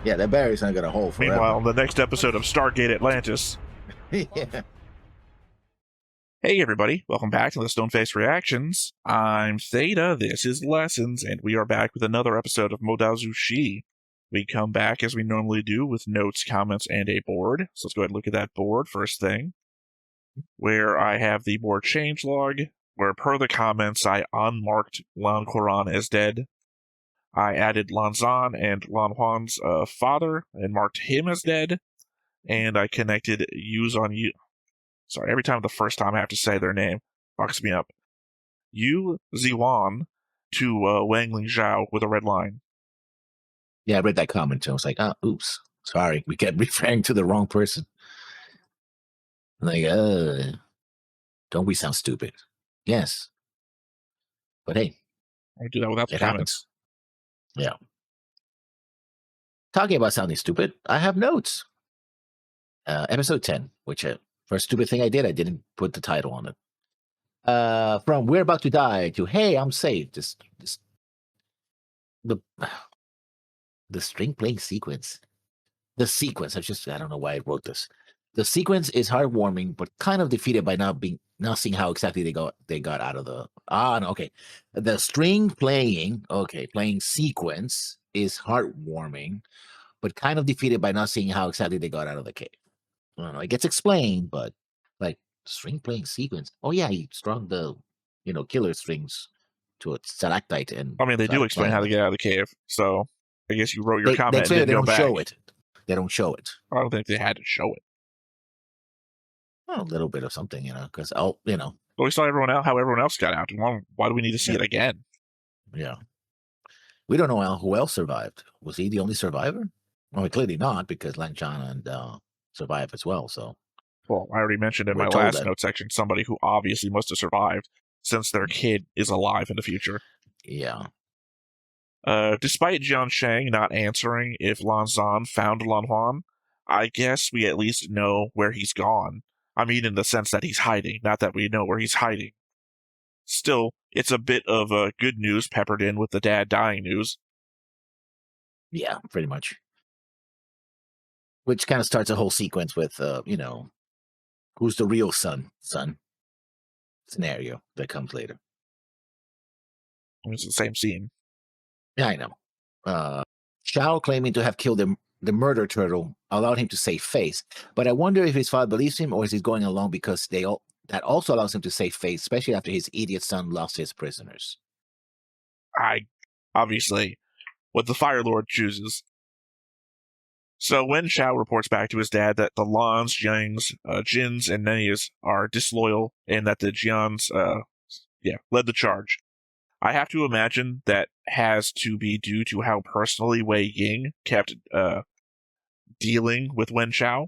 Yeah, that barrier's not gonna hold forever. Meanwhile, in the next episode of Stargate Atlantis. Yeah. Hey everybody, welcome back to the Stoneface Reactions. I'm Theta, this is Lessons, and we are back with another episode of Modaozushi. We come back as we normally do with notes, comments, and a board. So let's go ahead and look at that board first thing, where I have the board changelog, where per the comments I unmarked Lan Quran as dead. I added Lanzan and Lan Huan's father and marked him as dead, and I connected Yuz on you. Sorry, every time the first time I have to say their name fucks me up. Yu Ziwan to Wang Lingzhao with a red line. Yeah, I read that comment too. I was like, oops, sorry. We kept referring to the wrong person. Like, don't we sound stupid? Yes. But hey, I do that without the it comments. happens. Yeah. Talking about sounding stupid, I have notes. Episode 10, which first stupid thing I did, I didn't put the title on it. From we're about to die to hey, I'm safe. The string playing sequence. The sequence. I don't know why I wrote this. The sequence is heartwarming, but kind of defeated by not seeing how exactly they got out of the no, okay. The string playing sequence is heartwarming, but kind of defeated by not seeing how exactly they got out of the cave. I don't know. It gets explained, but like string playing sequence. Oh yeah, he strung the killer strings to a stalactite, and I mean, they do explain how to get out of the cave, so I guess you wrote your comment and didn't go back. Show it. They don't show it. I don't think they had to show it. Well, a little bit of something, because But we saw how everyone else got out. Why do we need to see it again? Yeah. We don't know who else survived. Was he the only survivor? Well, clearly not, because Lan Chan and survived as well. So, well, I already mentioned in my last note section somebody who obviously must have survived since their kid is alive in the future. Yeah. Despite Jian Shang not answering if Lan Zan found Lan Huan, I guess we at least know where he's gone. I mean, in the sense that he's hiding, not that we know where he's hiding. Still, it's a bit of good news peppered in with the dad dying news. Yeah, pretty much. Which kind of starts a whole sequence with, who's the real son scenario that comes later. It's the same scene. Yeah, I know. Shao claiming to have killed the murder turtle allowed him to save face, but I wonder if his father believes him or is he going along because that also allows him to save face, especially after his idiot son lost his prisoners. Obviously, what the Fire Lord chooses. So when Shao reports back to his dad that the Lans, Jiangs, Jins, and Neas are disloyal and that the Jians, led the charge, I have to imagine that has to be due to how personally Wei Ying kept dealing with Wen Shao.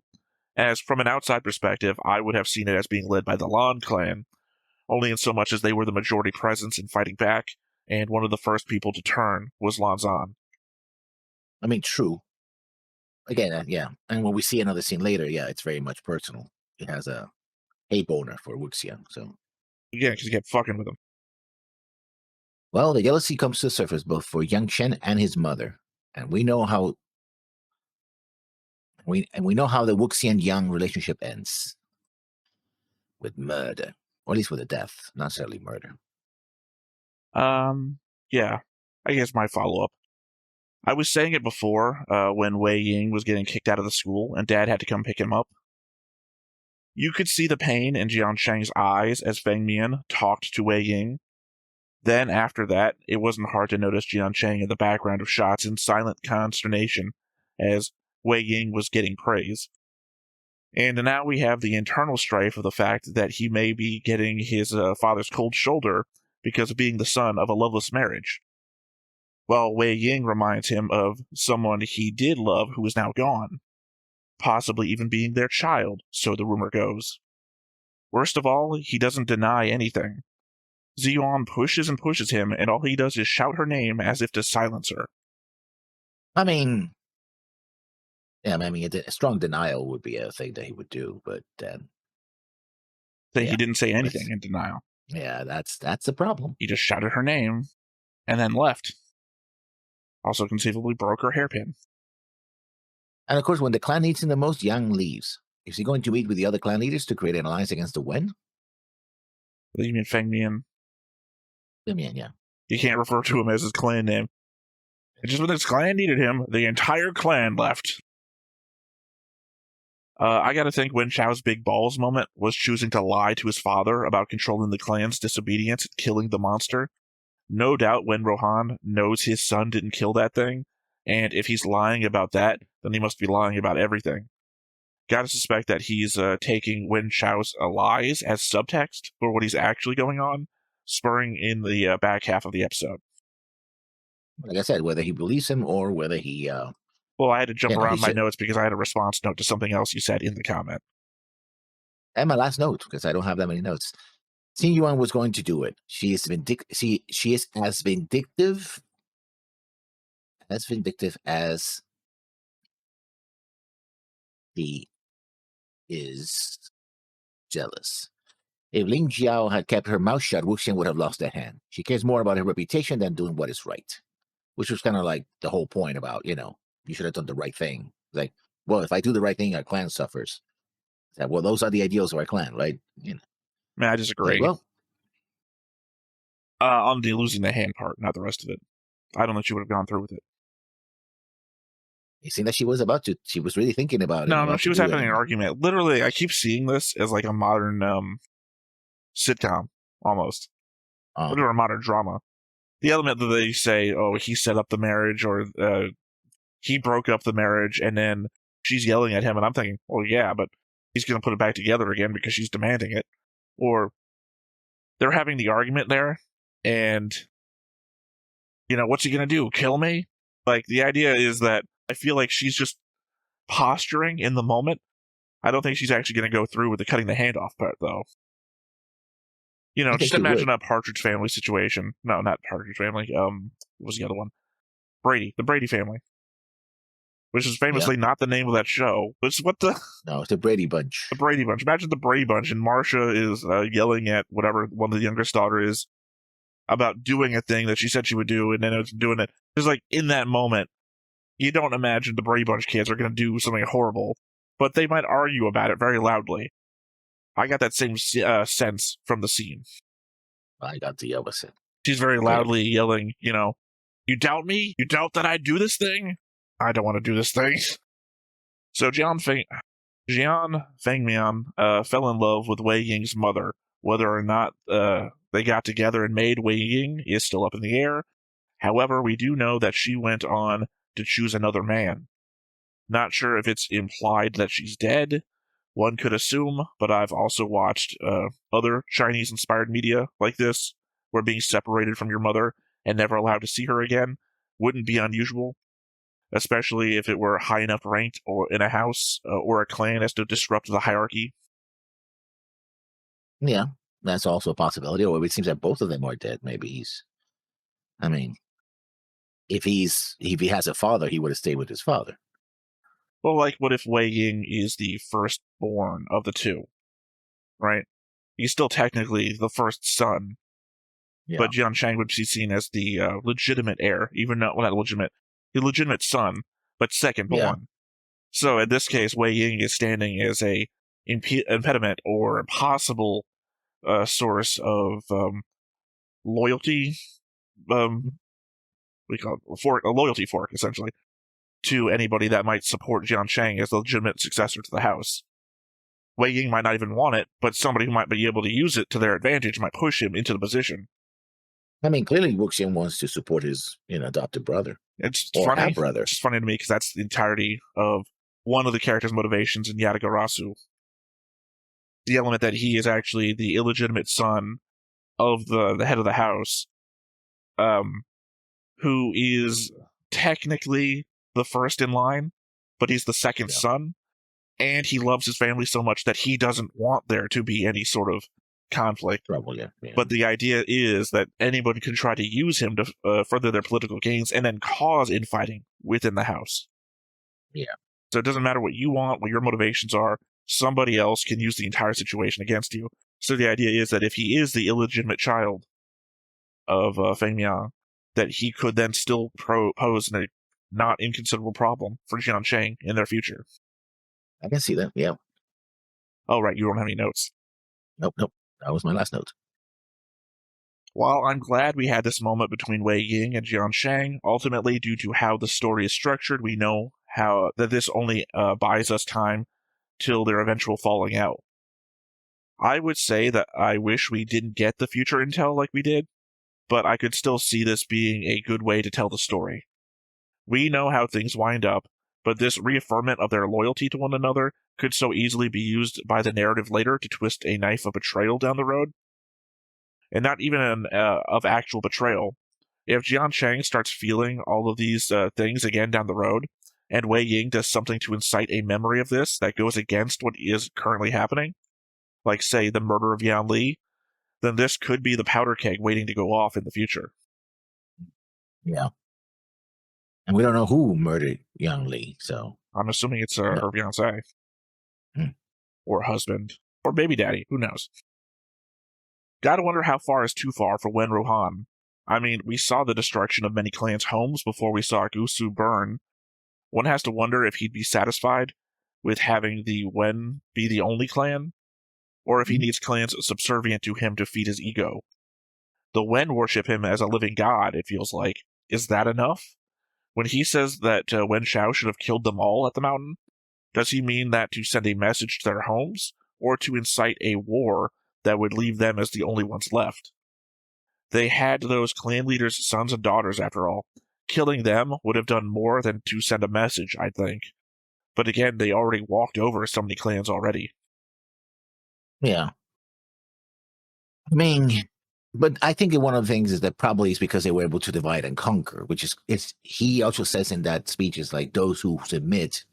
As from an outside perspective, I would have seen it as being led by the Lan clan, only in so much as they were the majority presence in fighting back, and one of the first people to turn was Lan Zan. I mean, true. Again, yeah. And when we see another scene later, yeah, it's very much personal. It has a hate boner for wuxian, so. Yeah, because he kept fucking with him. Well, the jealousy comes to the surface both for Yang Shen and his mother, and we know how the Wuxian Yang relationship ends with murder, or at least with a death, not necessarily murder. Yeah, I guess my follow-up. I was saying it before when Wei Ying was getting kicked out of the school and Dad had to come pick him up. You could see the pain in Jian Shang's eyes as Feng Mian talked to Wei Ying. Then, after that, it wasn't hard to notice Jian Shang in the background of shots in silent consternation as Wei Ying was getting praise. And now we have the internal strife of the fact that he may be getting his father's cold shoulder because of being the son of a loveless marriage, while Wei Ying reminds him of someone he did love who is now gone, possibly even being their child, so the rumor goes. Worst of all, he doesn't deny anything. Ziyuan pushes and pushes him, and all he does is shout her name as if to silence her. I mean, a strong denial would be a thing that he would do, but he didn't say anything in denial. Yeah, that's the problem. He just shouted her name and then left. Also conceivably broke her hairpin. And of course, when the clan needs him the most, Yang leaves. Is he going to meet with the other clan leaders to create an alliance against the Wen? You mean Feng Mian? I mean, yeah. You can't refer to him as his clan name. And just when his clan needed him, the entire clan left. I gotta think Wen Chao's big balls moment was choosing to lie to his father about controlling the clan's disobedience and killing the monster. No doubt Wen Rohan knows his son didn't kill that thing, and if he's lying about that, then he must be lying about everything. Gotta suspect that he's taking Wen Chao's lies as subtext for what he's actually going on, spurring in the back half of the episode. Like I said, whether he believes him or whether he, Well, I had to jump he around my should. notes because I had a response note to something else you said in the comment. And my last note, because I don't have that many notes. Xin Yuan was going to do it. She is she is as vindictive as he is jealous. If Ling Jiao had kept her mouth shut, wuxian would have lost that hand. She cares more about her reputation than doing what is right, which was kind of like the whole point about, you should have done the right thing. Like, well, if I do the right thing, our clan suffers. That, well, those are the ideals of our clan, right? Man, I disagree. Like, well, on the losing the hand part, not the rest of it. I don't think she would have gone through with it. it seemed that she was about to. She was really thinking about it. No, she was having an argument. Literally, I keep seeing this as like a modern sitcom, almost. Or a modern drama. The element that they say, oh, he set up the marriage, or he broke up the marriage, and then she's yelling at him, and I'm thinking, well, yeah, but he's going to put it back together again because she's demanding it. Or they're having the argument there, and, what's he going to do? Kill me? Like, the idea is that I feel like she's just posturing in the moment. I don't think she's actually going to go through with the cutting the hand off part, though. Just imagine a Partridge Family situation. No, not Partridge Family. What was the other one? Brady. The Brady Family. Which is famously not the name of that show. It's No, it's the Brady Bunch. The Brady Bunch. Imagine the Brady Bunch, and Marcia is yelling at whatever one of the youngest daughter is about doing a thing that she said she would do, and then it's doing it. It's like, in that moment, you don't imagine the Brady Bunch kids are going to do something horrible, but they might argue about it very loudly. I got that same sense from the scene. I got the opposite. She's very loudly yelling, you doubt me? You doubt that I do this thing? I don't want to do this thing. So Jian Fengmian fell in love with Wei Ying's mother. Whether or not they got together and made Wei Ying is still up in the air. However, we do know that she went on to choose another man. Not sure if it's implied that she's dead. One could assume, but I've also watched other Chinese-inspired media like this, where being separated from your mother and never allowed to see her again wouldn't be unusual, especially if it were high enough ranked or in a house or a clan as to disrupt the hierarchy. Yeah, that's also a possibility. Or it seems that both of them are dead. Maybe if he has a father, he would have stayed with his father. Well, like, what if Wei Ying is the firstborn of the two, right? He's still technically the first son, but Jian Shang would be seen as the legitimate heir, even not legitimate, the legitimate son, but second-born. Yeah. So in this case, Wei Ying is standing as a impediment or possible source of loyalty, we call it a loyalty fork, essentially, to anybody that might support Jian Shang as the legitimate successor to the house. Wei Ying might not even want it, but somebody who might be able to use it to their advantage might push him into the position. Clearly wuxian wants to support his adopted brother. It's funny. Brother. It's funny to me because that's the entirety of one of the character's motivations in Yatagarasu. The element that he is actually the illegitimate son of the head of the house, who is technically the first in line, but he's the second son, and he loves his family so much that he doesn't want there to be any sort of conflict. Trouble, yeah. But the idea is that anybody can try to use him to further their political gains and then cause infighting within the house. Yeah. So it doesn't matter what you want, what your motivations are, somebody else can use the entire situation against you. So the idea is that if he is the illegitimate child of Feng Mian, that he could then still pose not inconsiderable problem for Jian Shang in their future. I can see that. Yeah. Oh, right, you don't have any notes. Nope. Nope. That was my last note. While I'm glad we had this moment between Wei Ying and Jian Shang, ultimately, due to how the story is structured, we know how that this only buys us time till their eventual falling out. I would say that I wish we didn't get the future intel like we did, but I could still see this being a good way to tell the story. We know how things wind up, but this reaffirmment of their loyalty to one another could so easily be used by the narrative later to twist a knife of betrayal down the road. And not even of actual betrayal. If Jian Chang starts feeling all of these things again down the road, and Wei Ying does something to incite a memory of this that goes against what is currently happening, like, say, the murder of Yan Li, then this could be the powder keg waiting to go off in the future. Yeah. And we don't know who murdered young Lee, so I'm assuming it's no. her fiance, or husband, or baby daddy, who knows. Gotta wonder how far is too far for Wen Rohan. I mean, we saw the destruction of many clans' homes before we saw Gusu burn. One has to wonder if he'd be satisfied with having the Wen be the only clan, or if he needs clans subservient to him to feed his ego. The Wen worship him as a living god, it feels like. Is that enough? When he says that Wen Shao should have killed them all at the mountain, does he mean that to send a message to their homes, or to incite a war that would leave them as the only ones left? They had those clan leaders' sons and daughters, after all. Killing them would have done more than to send a message, I think. But again, they already walked over so many clans already. Yeah. I mean, but I think that one of the things is that probably is because they were able to divide and conquer, which is it's he also says in that speech is like those who submit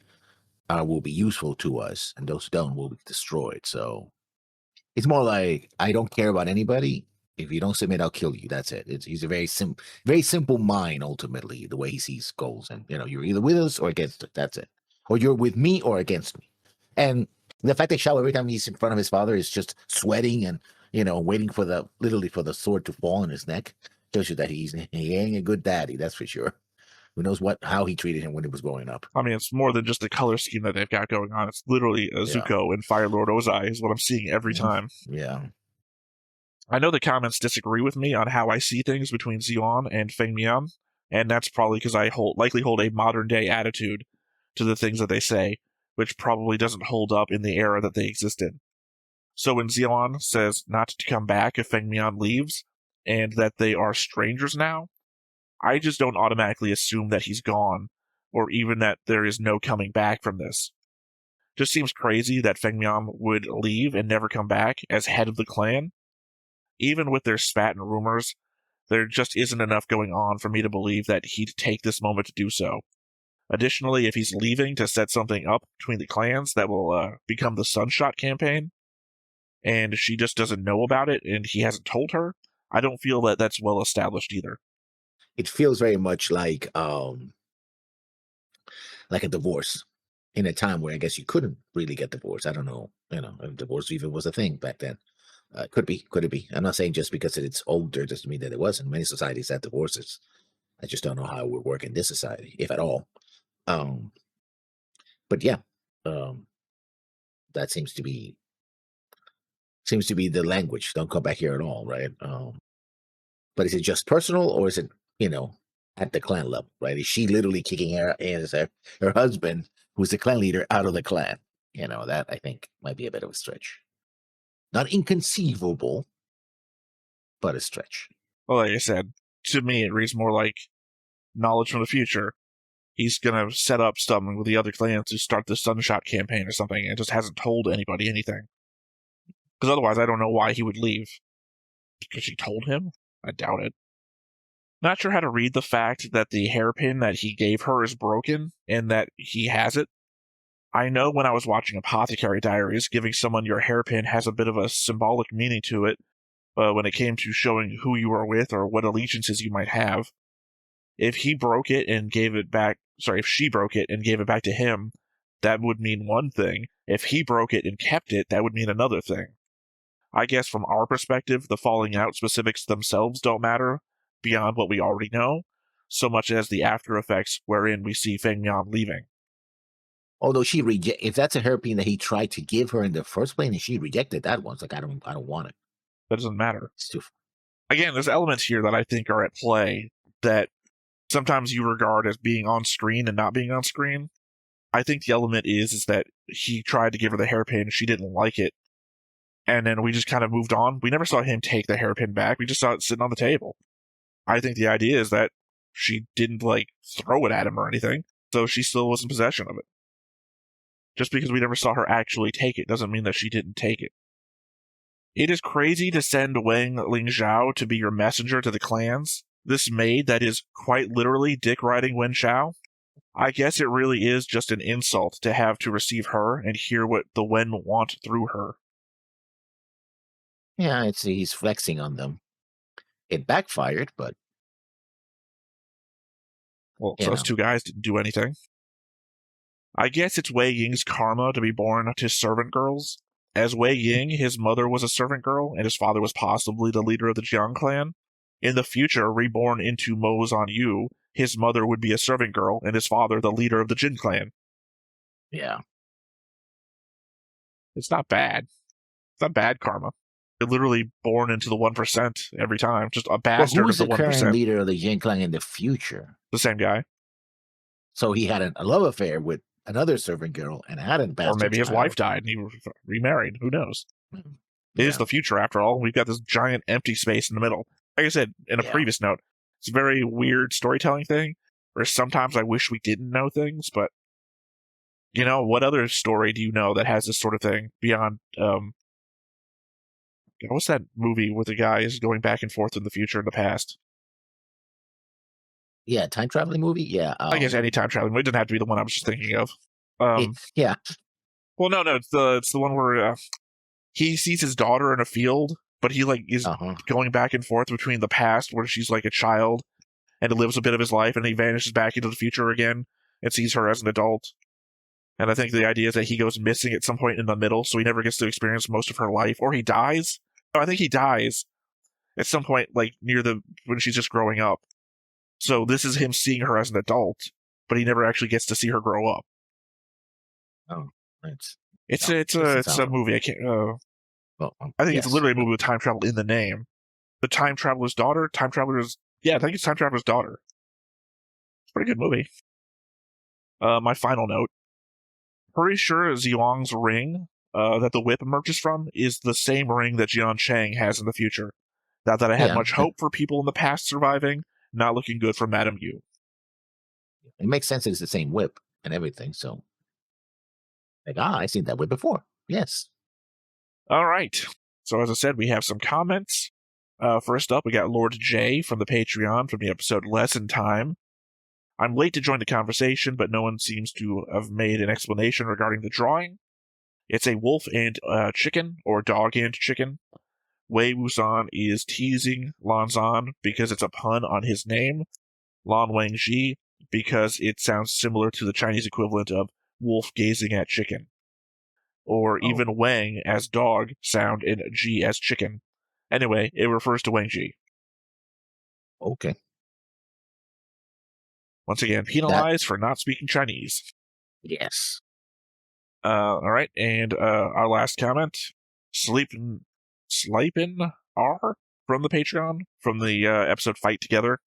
will be useful to us, and those who don't will be destroyed. So it's more like I don't care about anybody. If you don't submit, I'll kill you. That's it. He's a very simple mind. Ultimately, the way he sees goals, and you're either with us or against it. That's it. Or you're with me or against me. And the fact that Shao every time he's in front of his father is just sweating and waiting for literally for the sword to fall on his neck shows you that he ain't a good daddy. That's for sure. Who knows how he treated him when he was growing up. I mean, it's more than just the color scheme that they've got going on. It's literally Zuko and Fire Lord Ozai is what I'm seeing every time. Yeah. I know the comments disagree with me on how I see things between Xion and Feng Mian, and that's probably because I likely hold a modern-day attitude to the things that they say, which probably doesn't hold up in the era that they exist in. So when Xion says not to come back if Feng Mian leaves, and that they are strangers now, I just don't automatically assume that he's gone, or even that there is no coming back from this. Just seems crazy that Feng Mian would leave and never come back as head of the clan. Even with their spat and rumors, there just isn't enough going on for me to believe that he'd take this moment to do so. Additionally, if he's leaving to set something up between the clans that will become the Sunshot campaign, and she just doesn't know about it and he hasn't told her, I don't feel that that's well established either. It feels very much like a divorce in a time where I guess you couldn't really get divorced. I don't know, if divorce even was a thing back then. Could it be? I'm not saying just because it's older doesn't mean that it wasn't. Many societies had divorces. I just don't know how it would work in this society, if at all. Um, but yeah, um, that seems to be the language. Don't come back here at all, right? But is it just personal, or is it at the clan level, right? Is she literally kicking her husband, who's the clan leader, out of the clan? That I think might be a bit of a stretch. Not inconceivable, but a stretch. Well, like I said, to me it reads more like knowledge from the future. He's gonna set up something with the other clans to start the Sunshot campaign or something, and just hasn't told anybody anything. Because otherwise, I don't know why he would leave. Because she told him? I doubt it. Not sure how to read the fact that the hairpin that he gave her is broken, and that he has it. I know when I was watching Apothecary Diaries, giving someone your hairpin has a bit of a symbolic meaning to it, when it came to showing who you are with or what allegiances you might have. If he broke it and gave it back, if she broke it and gave it back to him, that would mean one thing. If he broke it and kept it, that would mean another thing. I guess from our perspective, the falling out specifics themselves don't matter beyond what we already know, so much as the after effects wherein we see Feng Yan leaving. Although if that's a hairpin that he tried to give her in the first place, and she rejected that one, it's like I don't want it. That doesn't matter. It's too. Again, there's elements here that I think are at play that sometimes you regard as being on screen and not being on screen. I think the element is that he tried to give her the hairpin, she didn't like it, and then we just kind of moved on. We never saw him take the hairpin back. We just saw it sitting on the table. I think the idea is that she didn't like throw it at him or anything, so she still was in possession of it. Just because we never saw her actually take it doesn't mean that she didn't take it. It is crazy to send Wang Lingzhao to be your messenger to the clans. This maid that is quite literally dick riding Wen Shao. I guess it really is just an insult to have to receive her and hear what the Wen want through her. Yeah, he's flexing on them. It backfired, but Well, so those two guys didn't do anything. I guess it's Wei Ying's karma to be born to servant girls. As Wei Ying, his mother was a servant girl, and his father was possibly the leader of the Jiang clan. In the future, reborn into Mo Zhan Yu, his mother would be a servant girl, and his father the leader of the Jin clan. Yeah. It's not bad. It's not bad karma. They're literally born into the 1% every time. Just a bastard of the 1%. Who's the current leader of the Jin clan in the future? The same guy. So he had a love affair with another servant girl and had a bastard. Or maybe his wife died and he remarried. Who knows? Yeah. It is the future, after all. We've got this giant empty space in the middle. Like I said in a previous note, it's a very weird storytelling thing, where sometimes I wish we didn't know things, but, you know, what other story do you know that has this sort of thing beyond, what's that movie where the guy is going back and forth in the future and the past? Yeah, time traveling movie? Yeah. I guess any time traveling movie. It doesn't have to be the one I was just thinking of. Yeah. Well, no, it's the one where he sees his daughter in a field, but he like is going back and forth between the past where she's like a child and lives a bit of his life, and he vanishes back into the future again and sees her as an adult. And I think the idea is that he goes missing at some point in the middle, so he never gets to experience most of her life, or he dies. No, I think he dies at some point, like near when she's just growing up. So this is him seeing her as an adult, but he never actually gets to see her grow up. Oh, it's a movie. I can't. I think it's literally a movie with time travel in the name. The Time Traveler's Daughter. I think it's Time Traveler's Daughter. It's a pretty good movie. My final note. Pretty sure Ziyang's ring that the whip emerges from is the same ring that Jian Chang has in the future. Not that I had much hope for people in the past surviving. Not looking good for Madame Yu. It makes sense that it's the same whip and everything, so like, I've seen that whip before. Yes. All right. So as I said, we have some comments. First up, we got Lord J from the Patreon from the episode Lesson Time. I'm late to join the conversation, but no one seems to have made an explanation regarding the drawing. It's a wolf and chicken, or dog and chicken. Wei Wuxian is teasing Lan Zhan because it's a pun on his name. Lan Wangji because it sounds similar to the Chinese equivalent of wolf gazing at chicken. Or even Wang as dog sound and Ji as chicken. Anyway, it refers to Wangji. Okay. Once again, penalized for not speaking Chinese. Yes. All right, and our last comment, Sleepin R from the Patreon, from the episode Fight Together.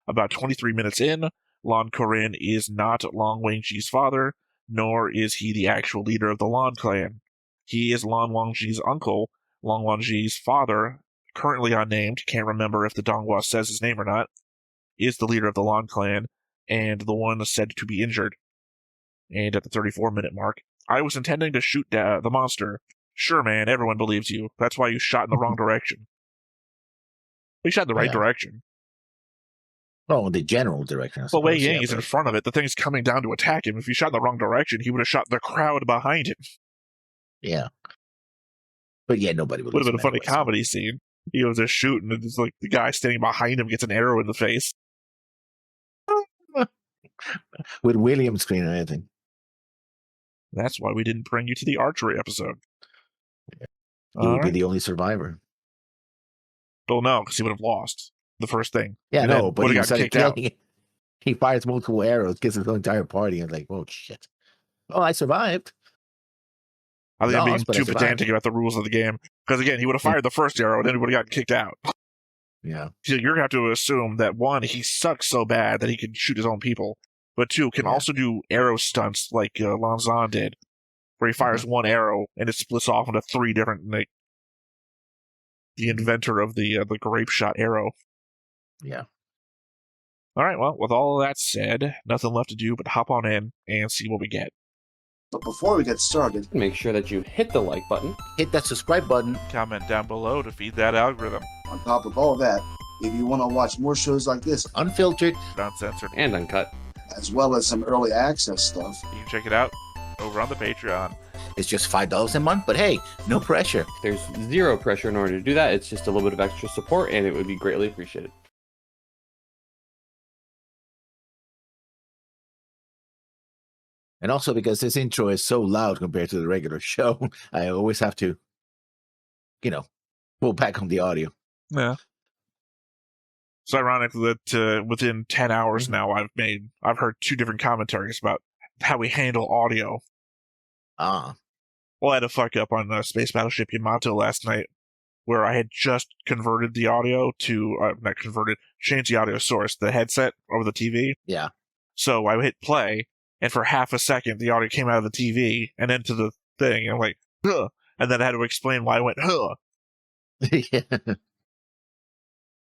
About 23 minutes in, Lan Corin is not Lan Wangji's father, nor is he the actual leader of the Lan clan. He is Lan Wangji's uncle. Lan Wangji's father, currently unnamed, can't remember if the Donghua says his name or not, is the leader of the Lan clan, and the one said to be injured. And at the 34-minute mark, I was intending to shoot the monster. Sure, man, everyone believes you. That's why you shot in the wrong direction. We shot in the right direction. Oh, the general direction. Well, Wei Ying is in front of it. The thing's coming down to attack him. If you shot in the wrong direction, he would have shot the crowd behind him. Yeah. But yeah, nobody believes him. Would have been a funny comedy scene. He was just shooting, and it's like the guy standing behind him gets an arrow in the face. With William's screen and everything. That's why we didn't bring you to the archery episode. Yeah. He would be the only survivor. Well, no, because he would have lost. the first thing. Yeah, and no, then but would he have gotten started kicked out. killing. He fires multiple arrows, kills his entire party, and like, oh shit. Oh, I survived. I think I'm being Lost, but I too survived. pedantic about the rules of the game. Because again, he would have fired the first arrow and then he would have gotten kicked out. Yeah. So you're going to have to assume that, one, he sucks so bad that he can shoot his own people. But two, can also do arrow stunts like Lanzan did, where he fires one arrow and it splits off into 3 different, like, the inventor of the grape shot arrow. Yeah. All right, well, with all of that said, nothing left to do but hop on in and see what we get. But before we get started, Make sure that you hit the like button. Hit that subscribe button. Comment down below to feed that algorithm. on top of all that, if you want to watch more shows like this, Unfiltered. Uncensored. And uncut. as well as some early access stuff, You can check it out over on the Patreon. It's just $5 a month, but hey, no pressure. There's zero pressure in order to do that. It's just a little bit of extra support, and it would be greatly appreciated. And also because this intro is so loud compared to the regular show, I always have to, pull back on the audio. Yeah. It's ironic that within 10 hours now, I've heard 2 different commentaries about how we handle audio. Ah. Well, I had a fuck up on Space Battleship Yamato last night, where I had just converted the audio to, changed the audio source, the headset over the TV. Yeah. So I hit play, and for half a second, the audio came out of the TV and into the thing, and I'm like, huh. And then I had to explain why I went, huh. Yeah.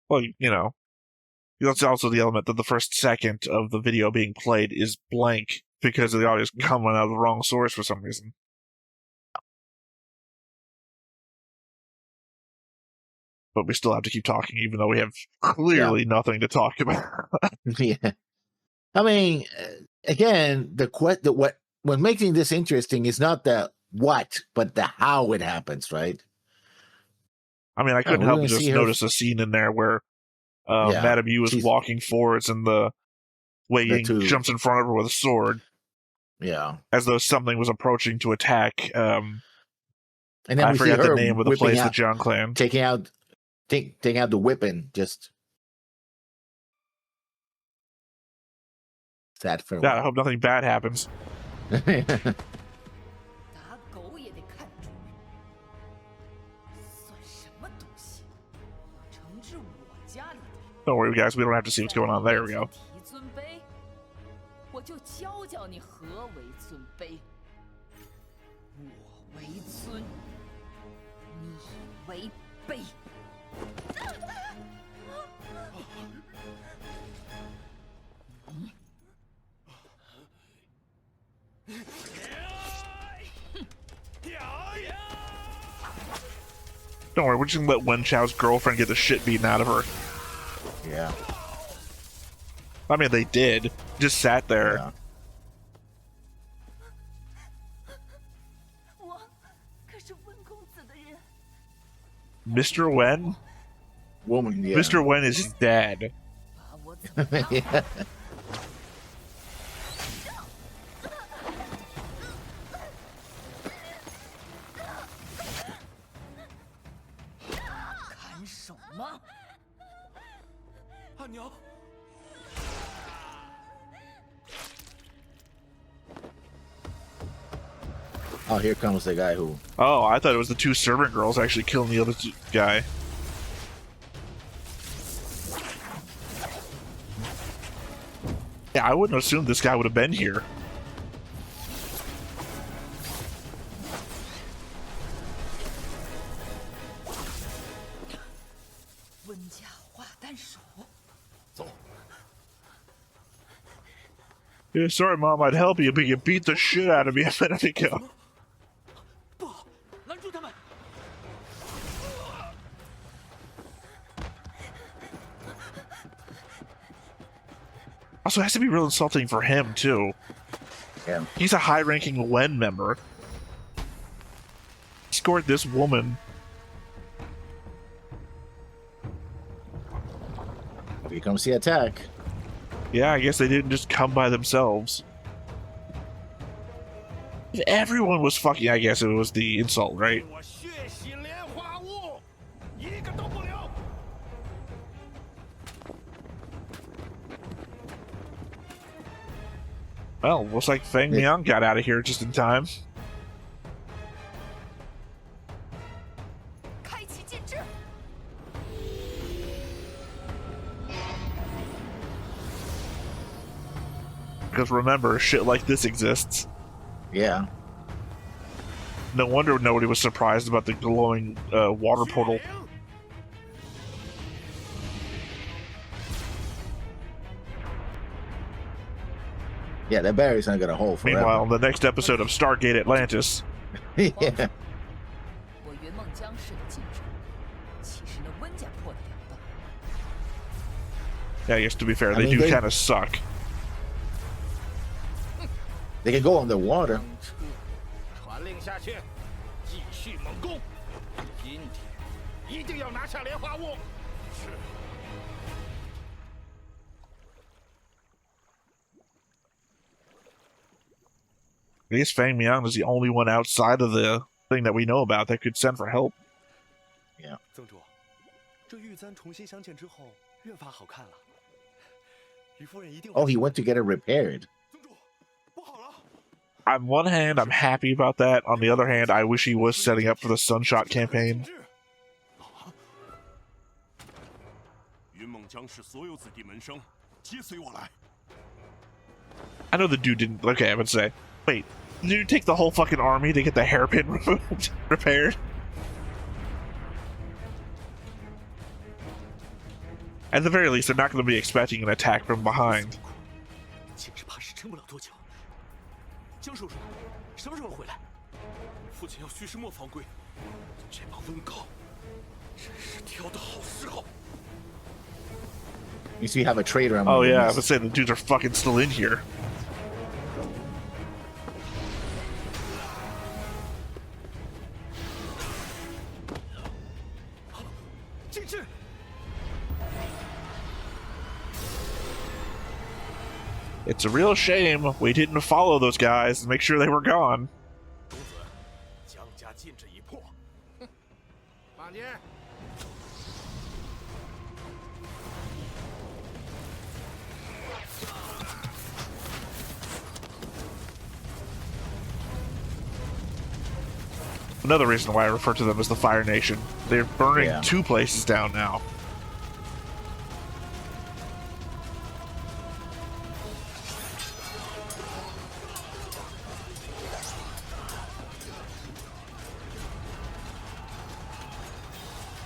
Well, that's also the element that the first second of the video being played is blank because the audio is coming out of the wrong source for some reason. But we still have to keep talking, even though we have clearly nothing to talk about. Yeah. I mean, again, what making this interesting is not the what, but the how it happens, right? I mean, I couldn't we're help gonna but just see her- notice a scene in there where Madame Yu is she's- walking forwards and the Wei The Ying two- jumps in front of her with a sword, Yeah. as though something was approaching to attack. And then I we see forgot the her name of the whipping place, the out, John Clan. taking out the whip and just sad for Yeah, I hope nothing bad happens. 打狗也得看主人，算什么东西？惩治我家里的人。 Don't worry, guys, we don't have to see what's going on. There we go. 提尊卑，我就教你何为尊卑。我为尊，你为卑。Don't worry, we're just gonna let Wen Chao's girlfriend get the shit beaten out of her. Yeah. I mean, they did. Just sat there. Yeah. 我可是温公子的人。 Mr. Wen? Woman, yeah. Mr. Wen is dead. 把我怎么样？ Yeah. 看手吗？ 阿娘， Oh, here comes the guy who. Oh, I thought it was the 2 servant girls actually killing the other guy. Yeah, I wouldn't assume this guy would have been here. 温家化丹手。 Yeah, sorry, Mom, I'd help you, but you beat the shit out of me a minute ago. 不好，拦住他们！ Also, it has to be real insulting for him, too. Yeah. He's a high-ranking Wen member. Scored this woman. Here comes the attack. Yeah, I guess they didn't just come by themselves. If everyone was fucking, I guess it was the insult, right? 我血洗莲花坞，一个都不留！ Well, looks like Feng Miang got out of here just in time. 开启禁制。 Because remember, shit like this exists. Yeah. No wonder nobody was surprised about the glowing water portal. Yeah, that battery's not gonna hold forever. Meanwhile, in the next episode of Stargate Atlantis, yeah. 我云梦江氏的禁制，其实那温家破的两半。 yeah, I guess to be fair, I they mean, do they- kind of suck. They can go underwater. 传令下去，继续猛攻。今天一定要拿下莲花坞。是。 I guess Feng Miang is the only one outside of the thing that we know about that could send for help. 宗主，这玉簪重新镶嵌之后，越发好看了。于夫人一定会。 Oh, he went to get it repaired. 宗主，不好了！ On one hand, I'm happy about that. On the other hand, I wish he was setting up for the Sunshot campaign. 云梦江氏所有子弟门生，皆随我来。 I know the dude didn't. Okay, I would say. Wait, did you take the whole fucking army to get the hairpin removed, repaired? At the very least, they're not going to be expecting an attack from behind. 简直怕是撑不了多久。江叔叔，什么时候回来？父亲要徐时墨方归，这帮温高真是挑的好时候。 You see, you have a traitor. Oh yeah, I would say the dudes are fucking still in here. 禁制！ It's a real shame we didn't follow those guys and make sure they were gone. 公子，江家禁制已破。马年， Another reason why I refer to them as the Fire Nation. They're burning Yeah. 2 places down now.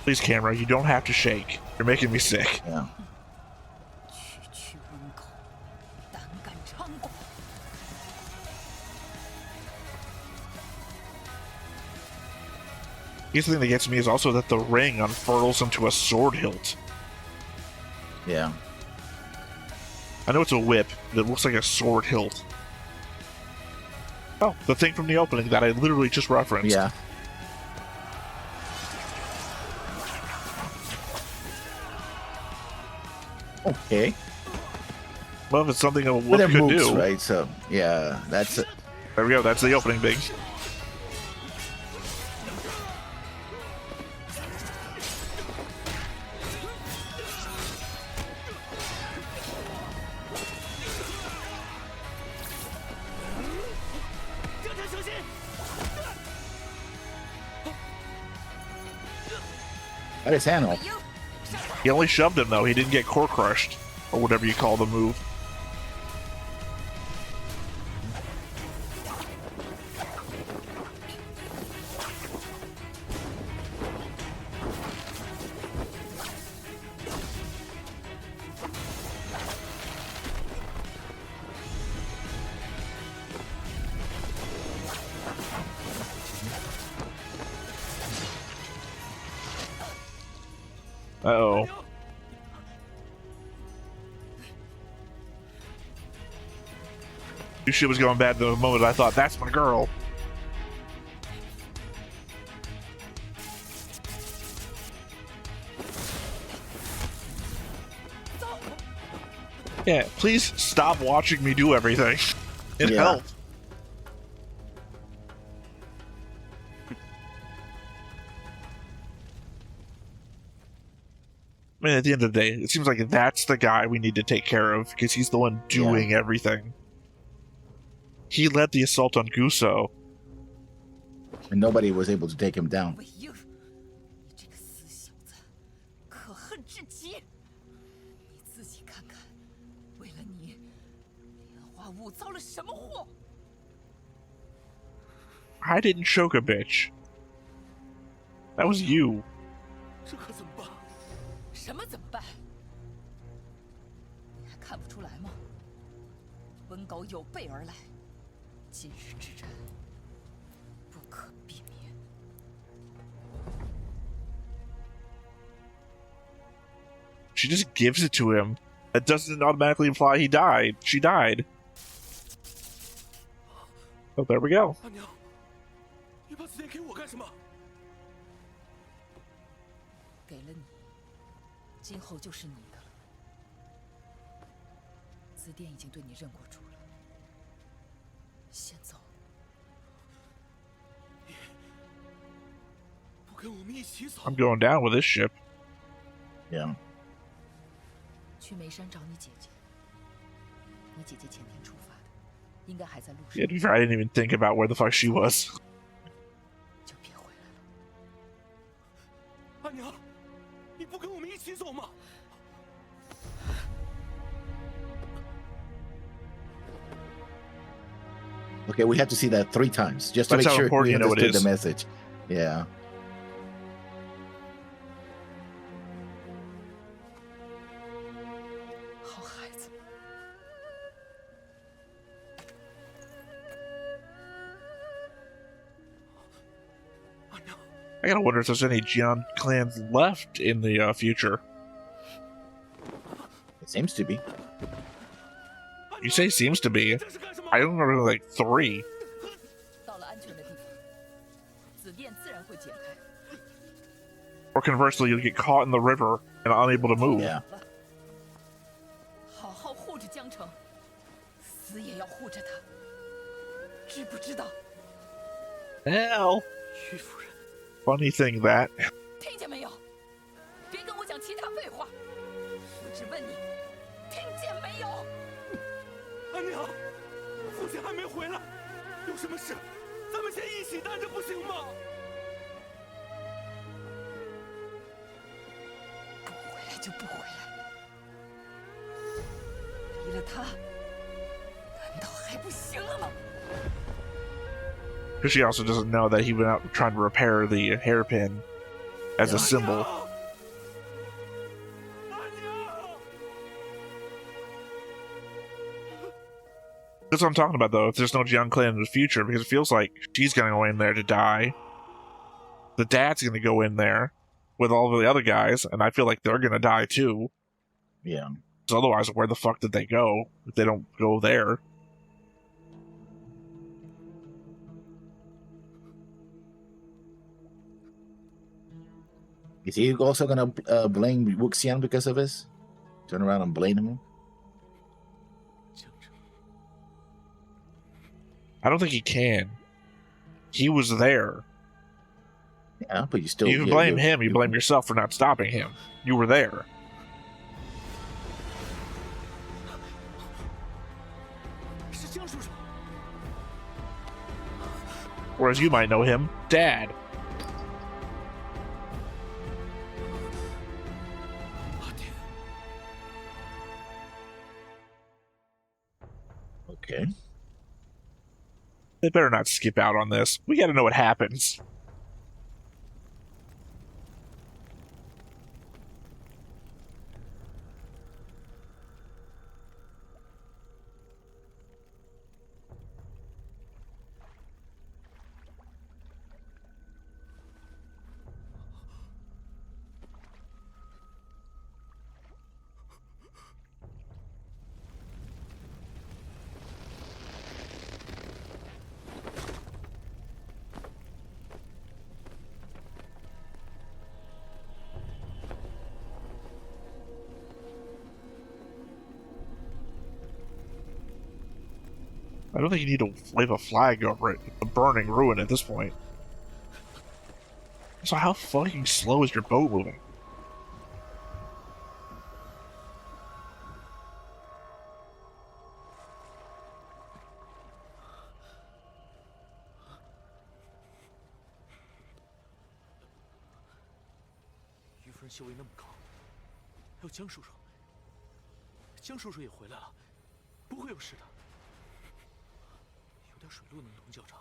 Please, camera, you don't have to shake. You're making me sick. Yeah. 区区温狗，胆敢猖狂！ The thing that gets me is also that the ring unfurls into a sword hilt. Yeah. I know it's a whip, but it looks like a sword hilt. Oh, the thing from the opening that I literally just referenced. Yeah. Okay. Well, if it's something a But whip they're could moves, do. right? So, yeah, that's it. There we go, that's the opening big. That is handle. He only shoved him though, he didn't get core crushed. Or whatever you call the move. Uh-oh. Shit was going bad the moment I thought, that's my girl. Yeah, please stop watching me do everything. It Yeah. helped. I mean, at the end of the day, it seems like that's the guy we need to take care of because he's the one doing everything. He led the assault on Guso. And nobody was able to take him down. 魏婴，你这个死小子，可恨至极！你自己看看，为了你，莲花坞遭了什么祸？ I didn't choke a bitch. That was you. 这可怎么办？什么怎么办？你还看不出来吗？温狗有备而来，今日之战不可避免。 She just gives it to him. That doesn't automatically imply he died. She died. Oh, there we go. 阿娘，你把字典给我干什么？给了你，今后就是你的了。字典已经对你认过主了，先走。不跟我们一起走？ I'm going down with this ship. Yeah. 去眉山找你姐姐。你姐姐前天出发的，应该还在路上。 Yeah, to be fair, I didn't even think about where the fuck she was. 就别回来了。阿娘，你不跟我们一起走吗？ Okay, we have to see that 3 times just to That's make how sure important we you know it understood the is. message. Yeah. 好孩子。 阿娘， I gotta wonder if there's any Jian clans left in the future. It seems to be. You say seems to be. 这是干什么？ I don't remember like 3. 到了安全的地方，紫电自然会解开。 Or conversely, you'll get caught in the river and unable to move. Yeah. 好好护着江城，死也要护着他，知不知道？ Hell. 于夫人， Funny thing that. 听见没有？别跟我讲其他废话，我只问你，听见没有？ 阿娘，父亲还没回来，有什么事，咱们先一起担着，不行吗？ 不回来就不回来，离了他，难道还不行了吗？ Because she also doesn't know that he went out trying to repair the hairpin as a symbol. 阿娘， That's what I'm talking about, though. If there's no Jian clan in the future, because it feels like she's gonna go in there to die. The dad's gonna go in there with all of the other guys, and I feel like they're gonna die too. Yeah. So otherwise, where the fuck did they go if they don't go there? Is he also gonna blame Wuxian because of this? Turn around and blame him? 江城， I don't think he can. He was there. Yeah, but you still. You blame him, you blame yourself for not stopping him. You were there. 是江叔叔。 Or as you might know him, Dad. 阿爹， Okay. They better not skip out on this. We gotta know what happens. I don't think you need to wave a flag over it. It's a burning ruin at this point. So how fucking slow is your boat moving? 人修为那么高，还有江叔叔，江叔叔也回来了，不会有事的。有点水路能通，校长，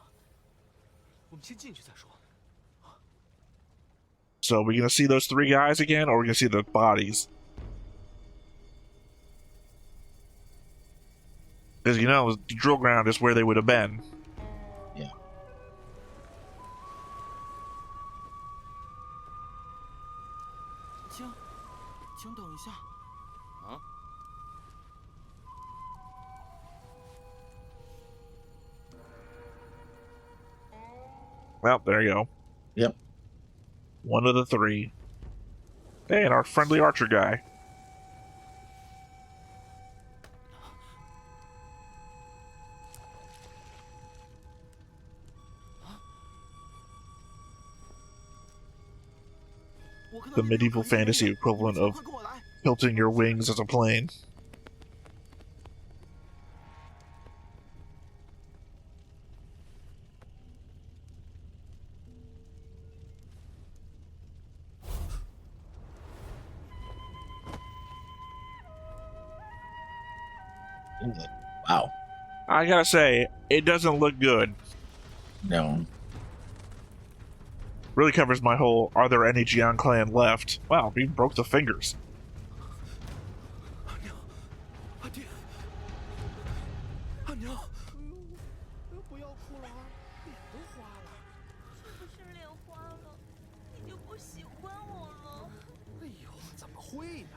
我们先进去再说。 So we gonna see those 3 guys again, or we gonna see the bodies? Because you know, the drill ground is where they would have been. Yeah. 请等一下。啊？ Well, there you go. Yep. One of the 3. Hey, and our friendly archer guy. The medieval fantasy equivalent of tilting your wings as a plane. Wow. I gotta say, it doesn't look good. No. Really covers my whole, are there any Jiang clan left? Wow, he broke the fingers. 阿娘，阿爹，阿娘，不要哭了啊，脸都花了。是不是脸花了？你就不喜欢我了？哎呦，怎么会呢？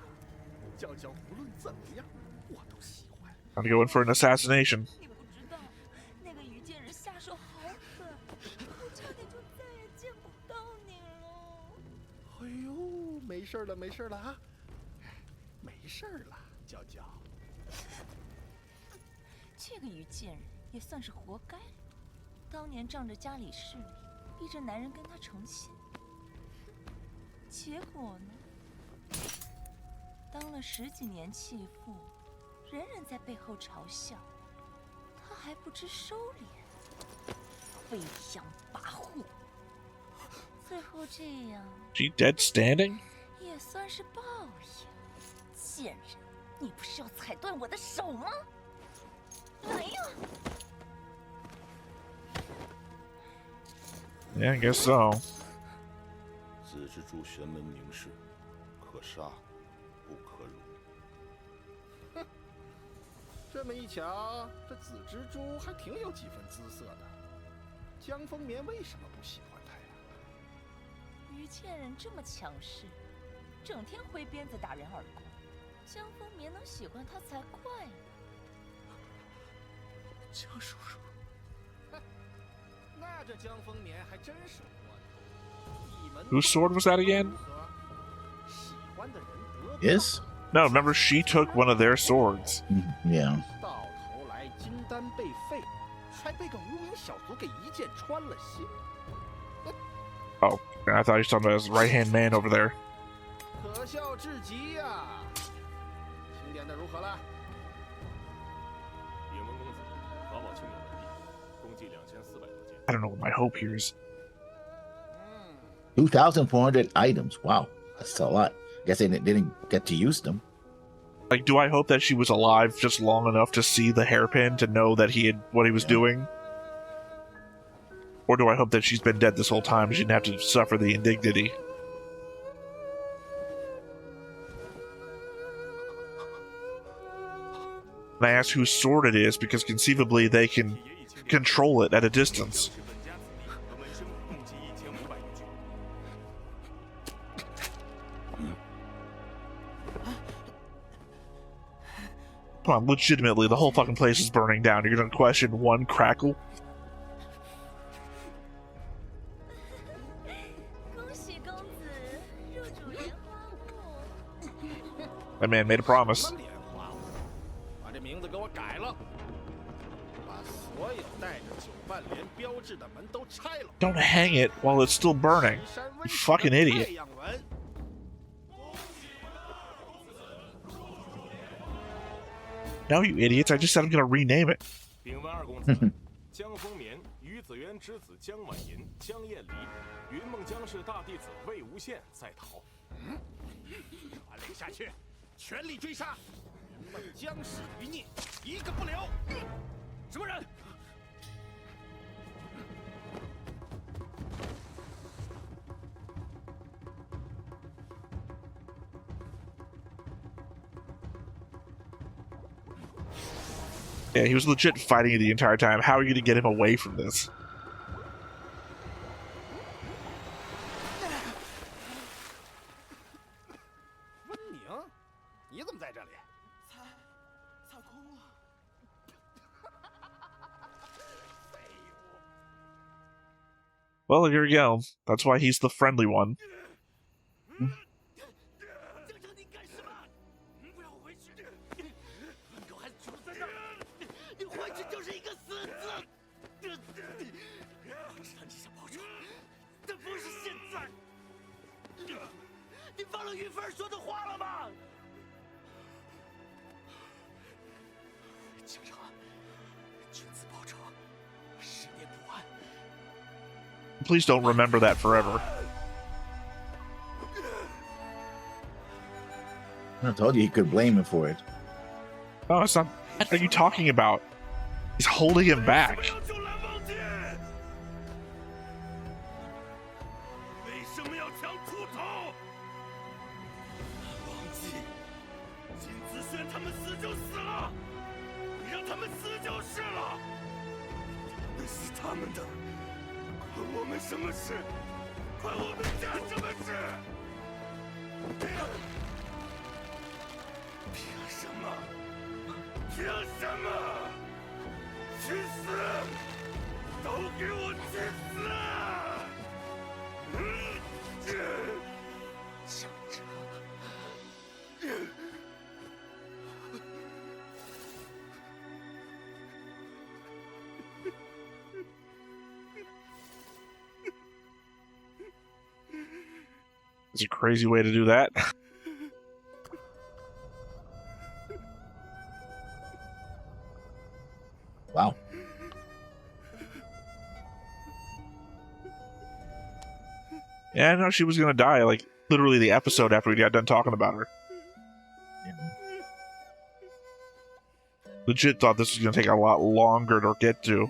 娇娇无论怎么样，我都喜欢。 I'm going for an assassination. 你不知道，那个愚贱人下手好狠，我差点就再也见不到你了。哎呦，没事了，没事了啊，没事了，娇娇。这个愚贱人也算是活该，当年仗着家里势力，逼着男人跟他成亲，结果呢，当了10几年弃妇。 人人在背后嘲笑，他还不知收敛，飞扬跋扈，最后这样 She dead standing? 也算是报应。贱人，你不是要踩断我的手吗？来呀！ Yeah, I guess so. 紫蜘蛛玄门明示，可杀不可辱。 这么一瞧，这紫蜘蛛还挺有几分姿色的。江丰眠为什么不喜欢他呀？于倩人这么强势，整天挥鞭子打人耳光，江丰眠能喜欢他才怪呢。江叔叔，那这江丰眠还真是活的。 Whose sword was that again? 喜欢的人得 Yes? No, remember she took one of their swords. Yeah. 到头来金丹被废，还被个无名小卒给一剑穿了心。 Oh, I thought you were talking about his right-hand man over there. 可笑至极呀！清点的如何了？禀文公子，法宝清点完毕，共计2400多件。 I don't know what my hope here is. 2,400 items. Wow. That's a lot. Guess they didn't get to use them. Like, do I hope that she was alive just long enough to see the hairpin to know that he had what he was doing? Or do I hope that she's been dead this whole time and she didn't have to suffer the indignity? And I ask whose sword it is because conceivably they can control it at a distance. Come on, legitimately, the whole fucking place is burning down. You're gonna question one crackle? 恭喜公子入主莲花坞。 That man made a promise. 什么莲花坞？把这名字给我改了，把所有带着9万连标志的门都拆了。 Don't hang it while it's still burning. 山 You 威 fucking 太 idiot. 阳纹。 No, you idiots. I just said I'm gonna rename it. 禀问二公子，江丰眠、于子渊之子江婉银、江燕离、云梦江氏大弟子魏无羡在逃，传令下去，全力追杀，云梦将士余孽，一个不留。什么人？ Yeah, he was legit fighting the entire time. How are you going to get him away from this? 温宁，你怎么在这里？踩空了。废物！ Well, here we go. That's why he's the friendly one. 江城，你干什么？不要回去！温狗还囚在那儿，你回去就是一个死字。我知道你想报仇，但不是现在。你忘了玉芬说的话了吗？江城，君子报仇，十年不晚。 Please don't remember that forever. I told you could blame him for it. No, it's not. What are you talking about? He's holding him back. 为什么要抢秃头？忘记，金子轩他们死就死了，你让他们死就是了。那是他们的，关我们什么事？关我们家什么事？凭什么？凭什么？去死！都给我去死！江城。 It's a crazy way to do that. Wow. Yeah, I know she was gonna die, like, literally the episode after we got done talking about her. Legit thought this was gonna take a lot longer to get to.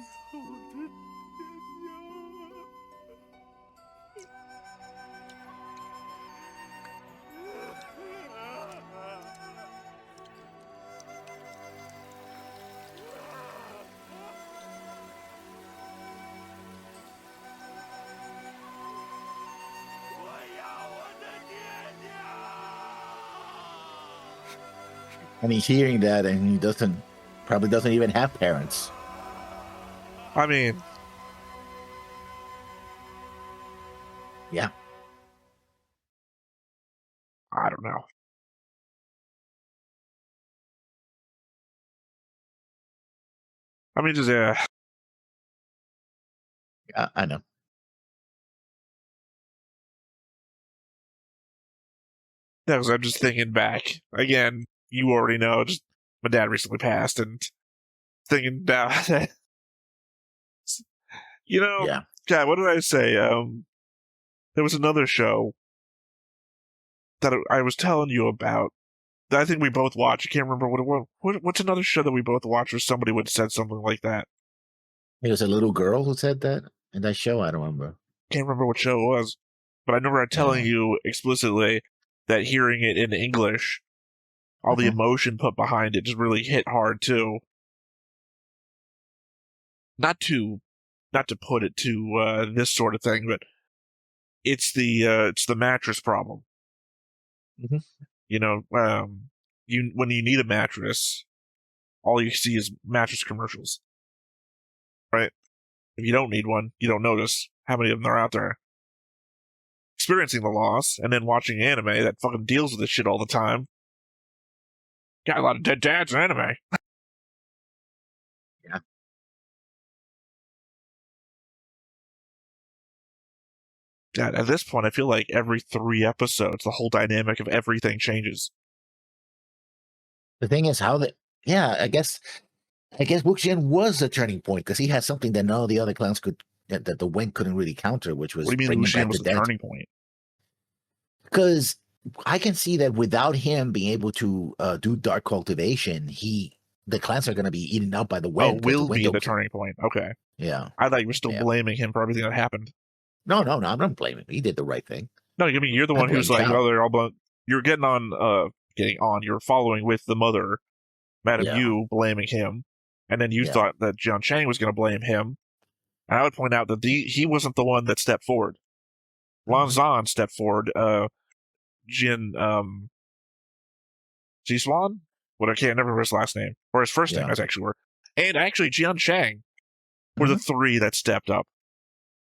And he's hearing that, and he probably doesn't even have parents. I mean, Yeah. I don't know. I mean, just Yeah, I know. that was, I'm just thinking back again. You already know, just my dad recently passed, and thinking about that. You know, Yeah. God, what did I say? There was another show that I was telling you about that I think we both watched. I can't remember what it was. What's another show that we both watched where somebody would have said something like that? It was a little girl who said that in that show. I don't remember. Can't remember what show it was, but I remember telling you explicitly that hearing it in English, all the emotion put behind it just really hit hard too. Not to put it to this sort of thing, but it's the mattress problem. Mhm. You know, when you need a mattress, all you see is mattress commercials, right? If you don't need one, you don't notice how many of them are out there. Experiencing the loss and then watching anime that fucking deals with this shit all the time. Got a lot of dead dads in anime. Yeah. God, at this point, I feel like every 3 episodes, the whole dynamic of everything changes. The thing is, I guess wuxian was a turning point because he had something that none of the other clans that the Wen couldn't really counter, which was What do you mean bringing Wuxian back was the the dead. turning point? Because I can see that without him being able to do dark cultivation, the clans are going to be eaten up by the wind. Oh, will the be wind the turning point. Okay. Yeah. I thought you were still Yeah. blaming him for everything that happened. No, I'm not blaming him. He did the right thing. No, I mean, you're the I one blame who's like, Chow. oh, they're all you're you're following with the mother, Madam Yeah. Yu, blaming him. And then you Yeah. thought that Jian Chang was going to blame him. And I would point out that he wasn't the one that stepped forward. Lan Zhan stepped forward. Jin Jiswan? What I can't never remember his last name. Or his first name, Yeah. as actually were. And actually Jian Chang were the three that stepped up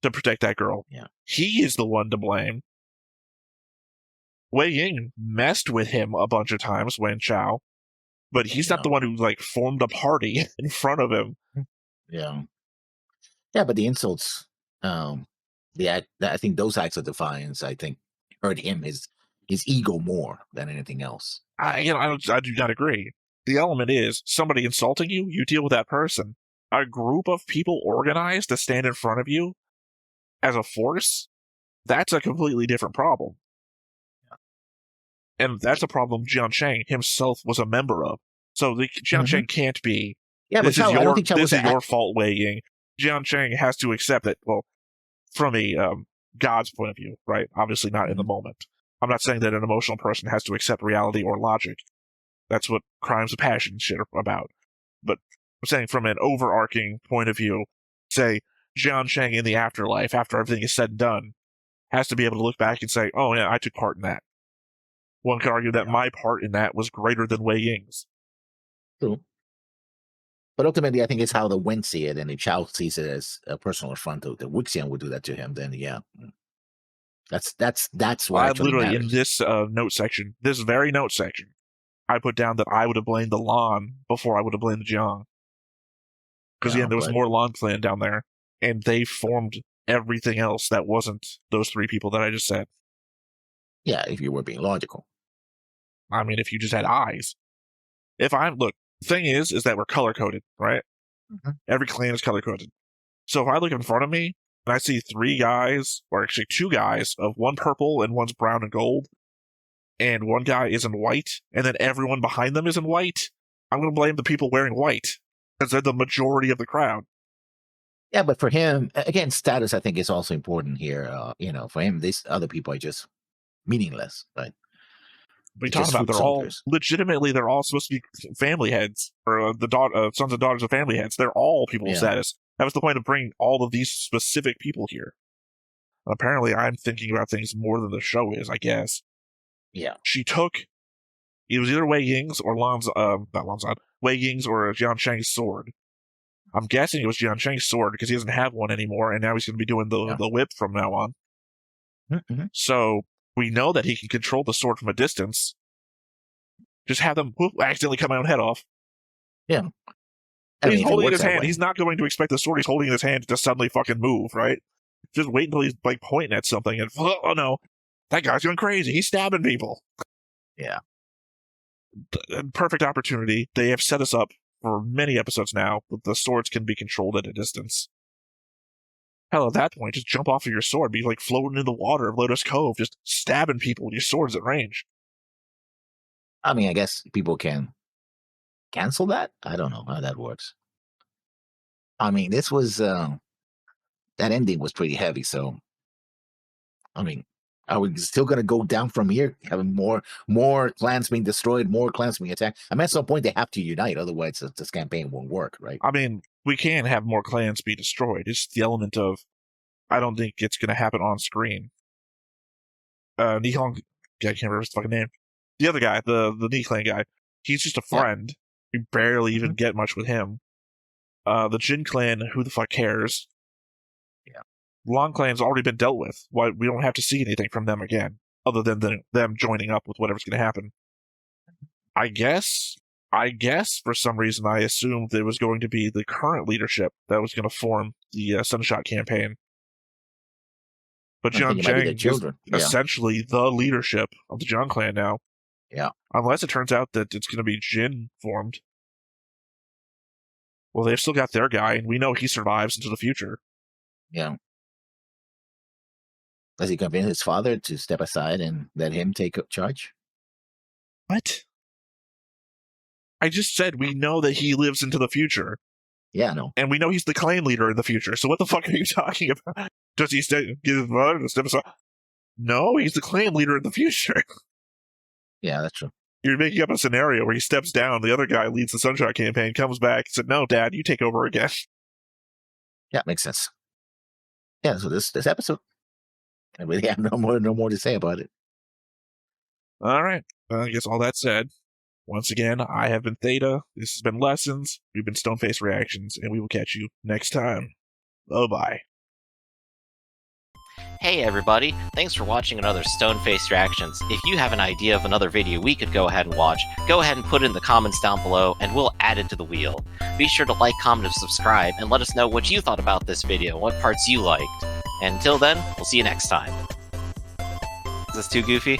to protect that girl. Yeah. He is the one to blame. Wei Ying messed with him a bunch of times, Wen Chao, but he's not the one who like formed a party in front of him. Yeah. Yeah, but the insults, I think those acts of defiance, I think, hurt him his ego more than anything else. I do not agree. The element is somebody insulting you, you deal with that person. A group of people organized to stand in front of you as a force, that's a completely different problem. And that's a problem Jian Chang himself was a member of. So Jian Chang can't be, this is your fault, Wei Ying. Jian Chang has to accept that, well, from a God's point of view, right? Obviously not in the moment. I'm not saying that an emotional person has to accept reality or logic. That's what crimes of passion shit are about. But I'm saying from an overarching point of view, say, Jian Chang in the afterlife, after everything is said and done, has to be able to look back and say, oh yeah, I took part in that. One could argue that my part in that was greater than Wei Ying's. True. But ultimately, I think it's how the Wen see it, and if Chao sees it as a personal affront, the wuxian would do that to him, then yeah. That's what actually literally matters. In this this very note section, I put down that I would have blamed the Lan before I would have blamed the Jiang. Because there was more Lan clan down there, and they formed everything else that wasn't those three people that I just said. Yeah, if you were being logical. I mean, if you just had eyes. The thing is that we're color coded, right? Every clan is color coded. So if I look in front of me and I see three guys, or actually two guys, of one purple and one's brown and gold, and one guy is in white, and then everyone behind them is in white, I'm going to blame the people wearing white, because they're the majority of the crowd. Yeah, but for him, again, status I think is also important here. For him, these other people are just meaningless, right? We're talking about they're all supposed to be family heads, or sons and daughters of family heads. They're all people of status. That was the point of bringing all of these specific people here. Apparently, I'm thinking about things more than the show is, I guess. Yeah. She took, it was either Wei Ying's or Wei Ying's or Jian Chang's sword. I'm guessing it was Jian Chang's sword because he doesn't have one anymore, and now he's going to be doing the whip from now on. So we know that he can control the sword from a distance. Just have them accidentally cut my own head off. Yeah. He's holding it in his hand. He's not going to expect the sword he's holding in his hand to suddenly fucking move, right? Just wait until he's like pointing at something and, oh no, that guy's going crazy. He's stabbing people. Yeah. Perfect opportunity. They have set us up for many episodes now that the swords can be controlled at a distance. Hell, at that point, just jump off of your sword, be like floating in the water of Lotus Cove, just stabbing people with your swords at range. I mean, I guess people can cancel that? I don't know how that works. I mean, this was that ending was pretty heavy, so I mean, are we still gonna go down from here, having more clans being destroyed, more clans being attacked? I mean, at some point they have to unite, otherwise this campaign won't work, right? I mean, we can have more clans be destroyed. It's the element of, I don't think it's gonna happen on screen. Nihong, I can't remember his fucking name. The other guy, the Ni clan guy, he's just a friend. We barely even get much with him. The Jin clan, who the fuck cares? Yeah. Long clan's already been dealt with. Why we don't have to see anything from them again, other than them joining up with whatever's going to happen. I guess for some reason I assumed it was going to be the current leadership that was going to form the Sunshot campaign. But Jian Chang is essentially the leadership of the Jiang clan now. Yeah. Unless it turns out that it's going to be Jin formed. Well, they've still got their guy, and we know he survives into the future. Yeah. Does he convince his father to step aside and let him take charge? What? I just said we know that he lives into the future. Yeah, I know. And we know he's the clan leader in the future. So what the fuck are you talking about? Does he give his father to step aside? No, he's the clan leader in the future. Yeah, that's true. You're making up a scenario where he steps down, the other guy leads the Sunshot campaign, comes back, said, "No, Dad, you take over again." Yeah, makes sense. Yeah, so this episode, I really have no more to say about it. All right. I guess all that said, once again, I have been Theta. This has been Lessons. We've been Stoneface Reactions, and we will catch you next time. Bye-bye. Hey everybody, thanks for watching another Stoneface Reactions. If you have an idea of another video we could go ahead and watch, go ahead and put it in the comments down below and we'll add it to the wheel. Be sure to like, comment, and subscribe, and let us know what you thought about this video, what parts you liked. And until then, we'll see you next time. Is this too goofy?